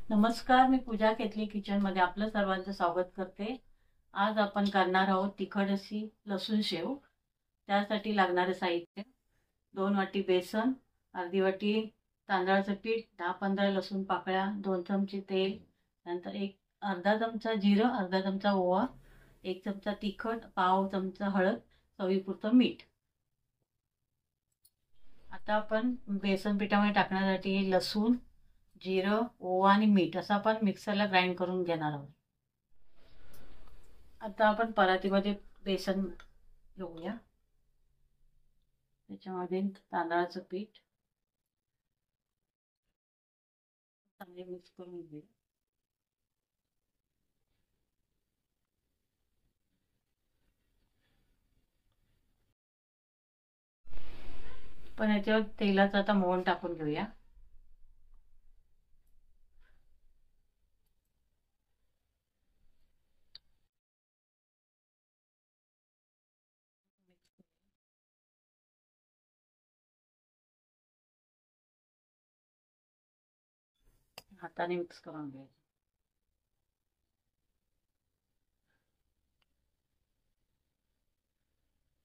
नमस्कार, मी पूजा केतली किचन मध्ये आपलं सर्वांचं स्वागत करते। आज आपण करणार आहोत तिखट अशी लसूण शेव। त्यासाठी लागणारे साहित्य: 2 वाटी बेसन, अर्धी वाटी तांदळाचं पीठ, 10-15 लसूण पाकळ्या, 2 चमचे तेल, नंतर अर्धा चमचा जिरं, अर्धा चमचा ओवा, 1 चमचा तिखट, पाव चमचा हळद, चवीपुरतं मीठ। आता आपण बेसन पिठामध्ये टाकण्यासाठी लसूण, जिरं, ओवा आणि मीठ असं आपण मिक्सरला ग्राइंड करून घेणार आहोत। आता आपण परातीमध्ये बेसन घेऊया, त्याच्यामध्ये तांदळाचं पीठ चांगले मिक्स करून घेऊ। पण याच्यावर तेलाचा आता मोहन टाकून घेऊया। हाताने मिक्स करून घ्यायचं।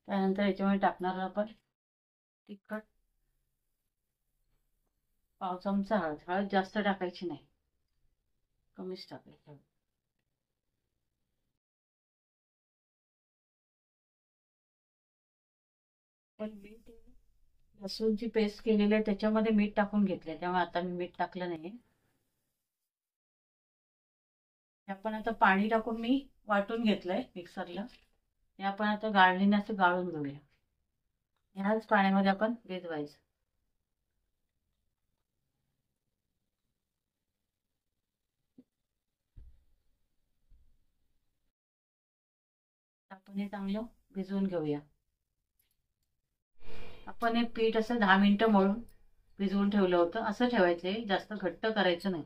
त्यानंतर याच्यामध्ये टाकणार आपण तिखट, पाव चमचा हळद। हळद जास्त टाकायची नाही, कमीच टाकायची। पण मीठ लसूणची पेस्ट केलेली आहे त्याच्यामध्ये मीठ टाकून घेतले, त्यामुळे आता मी मीठ टाकलं नाही। आपण आता पाणी टाकून मी वाटून घेतलंय मिक्सरला। हे आपण आता गाळणीने असं गाळून घेऊया। ह्याच पाण्यामध्ये आपण भिजवायचं। आपण हे चांगलं भिजवून घेऊया। आपण हे पीठ असं 10 मिनिटं मळून भिजवून ठेवलं होतं, असं ठेवायचंय, जास्त घट्ट करायचं नाही।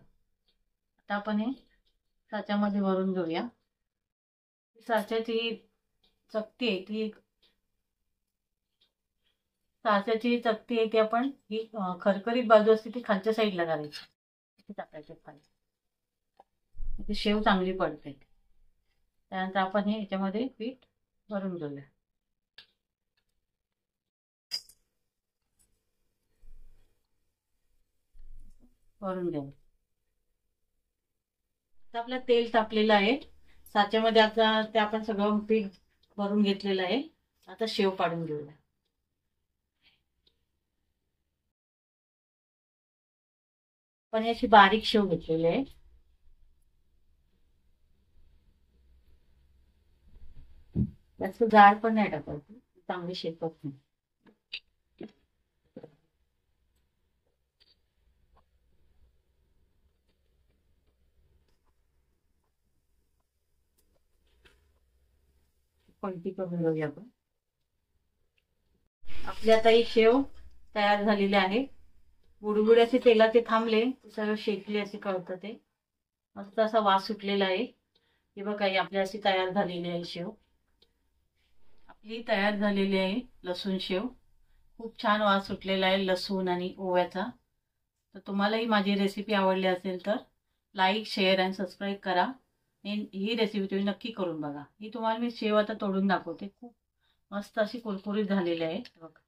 आता आपण हे साच्यामध्ये भरून घेऊया। साच्याची चकती आहे ती आपण ही खरखरीत बाजू असते ती खालच्या साईडला घालायची, टाकायची खाली, शेव चांगली पडते। त्यानंतर आपण हे याच्यामध्ये पीठ भरून घेऊया। भरून घेऊ। आता आपलं तेल तापलेलं आहे साच्यामध्ये। आता ते आपण सगळं पीठ भरून घेतलेलं आहे। आता शेव पाडून घेऊया। पण याची बारीक शेव घेतलेली आहे। जास्त जाड पण नाही टाकायची, चांगली शेकत नाही। पलटी करून घेऊया आपण। आपली आता ही शेव तयार झालेली आहे। बुडबुड असे तेलाचे थांबले, सगळं शेकले असे कळतं, ते मस्त असा वास सुटलेला आहे। हे बघा, ही आपली अशी तयार झालेली आहे शेव। आपली तयार झालेली आहे लसूण शेव। खूप छान वास सुटलेला आहे लसूण आणि ओव्याचा। तर तुम्हाला ही माझी रेसिपी आवडली असेल तर लाईक, शेअर आणि सबस्क्राईब करा। ही रेसिपी तुम्ही नक्की करून बघा। ही तुम्हाला मी शेव आता तोडून दाखवते। खूप मस्त अशी कुरकुरीत झालेली आहे बघा।